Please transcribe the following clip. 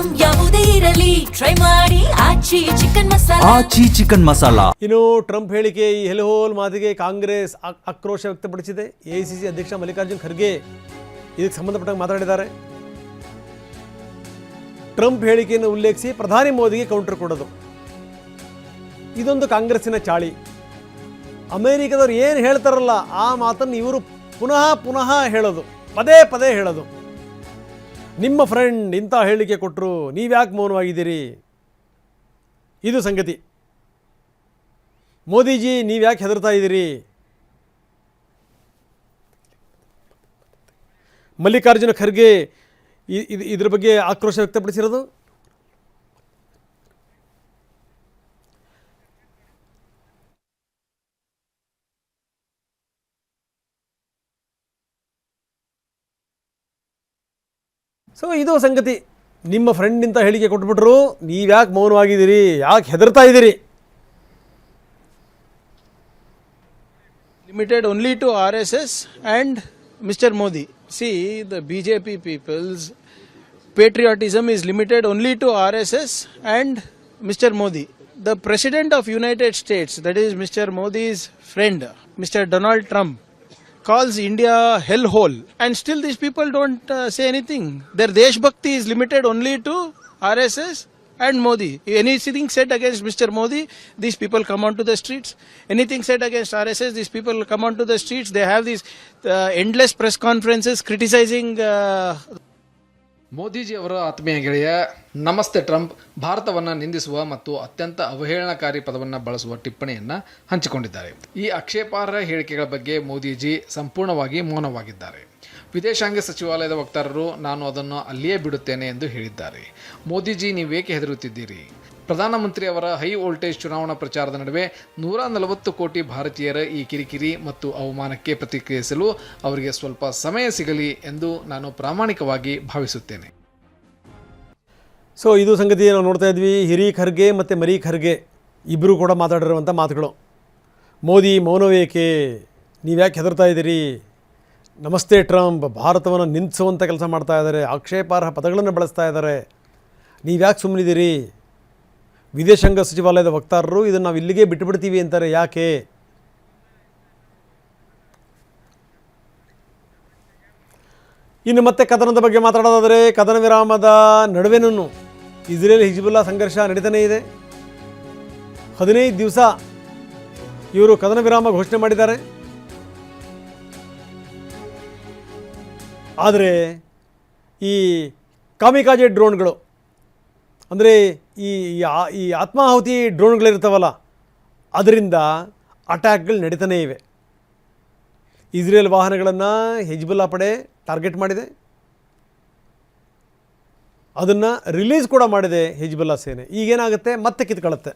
Item ಯಾವುದೇ ಇರಲಿ try ಮಾಡಿ ಆಚಿ ಚಿಕನ್ ಮಸಾಲಾ. ಆಚಿ ಚಿಕನ್ ಮಸಾಲಾ. ಇನ್ನು ಟ್ರಂಪ್ ಹೇಳಿಕೆ ಈ ಹೆಲ್ಹೋಲ್ ಮಾತಿಗೆ ಕಾಂಗ್ರೆಸ್ ಆಕ್ರೋಶ ವ್ಯಕ್ತಪಡಿಸಿದೆ. ಎಐಸಿಸಿ ಅಧ್ಯಕ್ಷ ಮಲ್ಲಿಕಾರ್ಜುನ್ ಖರ್ಗೆ ಇದಕ್ಕೆ ಸಂಬಂಧಪಟ್ಟಂಗೆ ಮಾತಾಡಿದ್ದಾರೆ. ಟ್ರಂಪ್ ಹೇಳಿಕೆಯನ್ನು ಉಲ್ಲೇಖಿಸಿ ಪ್ರಧಾನಿ ಮೋದಿಗೆ ಕೌಂಟರ್ ಕೊಡೋದು ಇದೊಂದು ಕಾಂಗ್ರೆಸ್ಸಿನ ಚಾಳಿ. ಅಮೇರಿಕದವ್ರು ಏನು ಹೇಳ್ತಾರಲ್ಲ ಆ ಮಾತನ್ನು ಇವರು ಪುನಃ ಹೇಳೋದು, ಪದೇ ಪದೇ ಹೇಳೋದು. ನಿಮ್ಮ ಫ್ರೆಂಡ್ ಇಂಥ ಹೇಳಿಕೆ ಕೊಟ್ಟರು, ನೀವ್ಯಾಕೆ ಮೌನವಾಗಿದ್ದೀರಿ? ಇದು ಸಂಗತಿ. ಮೋದಿಜಿ ನೀವ್ಯಾಕೆ ಹೆದರ್ತಾ ಇದ್ದೀರಿ? ಮಲ್ಲಿಕಾರ್ಜುನ ಖರ್ಗೆ ಇದ್ರ ಬಗ್ಗೆ ಆಕ್ರೋಶ ವ್ಯಕ್ತಪಡಿಸಿರೋದು. ಸೊ ಇದು ಸಂಗತಿ. ನಿಮ್ಮ ಫ್ರೆಂಡ್ ಇಂತ ಹೇಳಿಕೆ ಕೊಟ್ಬಿಟ್ರು, ನೀವ್ಯಾಕೆ ಮೌನವಾಗಿದ್ದೀರಿ, ಯಾಕೆ ಹೆದರ್ತಾ ಇದ್ದೀರಿ? Limited only to RSS and Mr. Modi. See, the BJP people's patriotism is limited only to RSS and Mr. Modi. The President of United States, that is Mr. Modi's friend, Mr. Donald Trump, calls India hellhole, and still these people don't say anything. Their Desh Bhakti is limited only to RSS and Modi. Anything said against Mr. Modi, these people come onto the streets. Anything said against RSS, these people come onto the streets. They have these endless press conferences criticizing Modiji ಅವರ ಆತ್ಮೀಯ ಗೆಳೆಯ ನಮಸ್ತೆ Trump ಭಾರತವನ್ನು ನಿಂದಿಸುವ ಮತ್ತು ಅತ್ಯಂತ ಅವಹೇಳನಕಾರಿ ಪದವನ್ನು ಬಳಸುವ ಟಿಪ್ಪಣಿಯನ್ನು ಹಂಚಿಕೊಂಡಿದ್ದಾರೆ. ಈ ಆಕ್ಷೇಪಾರ್ಹ ಹೇಳಿಕೆಗಳ ಬಗ್ಗೆ ಮೋದಿಜಿ ಸಂಪೂರ್ಣವಾಗಿ ಮೌನವಾಗಿದ್ದಾರೆ. ವಿದೇಶಾಂಗ ಸಚಿವಾಲಯದ ವಕ್ತಾರರು ನಾನು ಅದನ್ನು ಅಲ್ಲಿಯೇ ಬಿಡುತ್ತೇನೆ ಎಂದು ಹೇಳಿದ್ದಾರೆ. ಮೋದಿಜಿ ನೀವೇಕೆ ಹೆದರುತ್ತಿದ್ದೀರಿ? ಪ್ರಧಾನಮಂತ್ರಿ ಅವರ ಹೈ ವೋಲ್ಟೇಜ್ ಚುನಾವಣಾ ಪ್ರಚಾರದ ನಡುವೆ 140 ಕೋಟಿ ಭಾರತೀಯರ ಈ ಕಿರಿಕಿರಿ ಮತ್ತು ಅವಮಾನಕ್ಕೆ ಪ್ರತಿಕ್ರಿಯಿಸಲು ಅವರಿಗೆ ಸ್ವಲ್ಪ ಸಮಯ ಸಿಗಲಿ ಎಂದು ನಾನು ಪ್ರಾಮಾಣಿಕವಾಗಿ ಭಾವಿಸುತ್ತೇನೆ. ಸೊ ಇದು ಸಂಗತಿ ನಾವು ನೋಡ್ತಾ ಇದ್ವಿ. ಹಿರಿ ಖರ್ಗೆ ಮತ್ತು ಮರಿ ಖರ್ಗೆ ಇಬ್ಬರು ಕೂಡ ಮಾತಾಡಿರುವಂಥ ಮಾತುಗಳು. ಮೋದಿ ಮೌನವೇಕೆ, ನೀವ್ಯಾಕೆ ಹೆದರ್ತಾ ಇದ್ದೀರಿ? ನಮಸ್ತೆ ಟ್ರಂಪ್ ಭಾರತವನ್ನು ನಿಂದಿಸುವಂಥ ಕೆಲಸ ಮಾಡ್ತಾ ಇದ್ದಾರೆ, ಆಕ್ಷೇಪಾರ್ಹ ಪದಗಳನ್ನು ಬಳಸ್ತಾ ಇದ್ದಾರೆ, ನೀವ್ಯಾಕೆ ಸುಮ್ಮನಿದ್ದೀರಿ? ವಿದೇಶಾಂಗ ಸಚಿವಾಲಯದ ವಕ್ತಾರರು ಇದನ್ನು ನಾವು ಇಲ್ಲಿಗೆ ಬಿಟ್ಟುಬಿಡ್ತೀವಿ ಅಂತಾರೆ, ಯಾಕೆ? ಇನ್ನು ಮತ್ತೆ ಕದನದ ಬಗ್ಗೆ ಮಾತಾಡೋದಾದರೆ, ಕದನ ವಿರಾಮದ ನಡುವೆನೂ ಇಸ್ರೇಲ್ ಹಿಜ್ಬುಲ್ಲಾ ಸಂಘರ್ಷ ನಡೀತಾನೇ ಇದೆ. 15 ದಿವಸ ಇವರು ಕದನ ವಿರಾಮ ಘೋಷಣೆ ಮಾಡಿದ್ದಾರೆ. ಆದರೆ ಈ ಕಾಮಿಕಾಜೆ ಡ್ರೋನ್ಗಳು, ಅಂದರೆ ಈ ಆತ್ಮಾಹುತಿ ಡ್ರೋನ್ಗಳಿರ್ತಾವಲ್ಲ, ಅದರಿಂದ ಅಟ್ಯಾಕ್ಗಳು ನಡೀತಾನೇ ಇವೆ. ಇಸ್ರೇಲ್ ವಾಹನಗಳನ್ನು ಹಿಜ್ಬುಲ್ಲಾ ಪಡೆ ಟಾರ್ಗೆಟ್ ಮಾಡಿದೆ, ಅದನ್ನು ರಿಲೀಸ್ ಕೂಡ ಮಾಡಿದೆ ಹಿಜ್ಬುಲ್ಲಾ ಸೇನೆ. ಈಗೇನಾಗುತ್ತೆ, ಮತ್ತೆ ಕಿತ್ಕೊಳ್ಳುತ್ತೆ.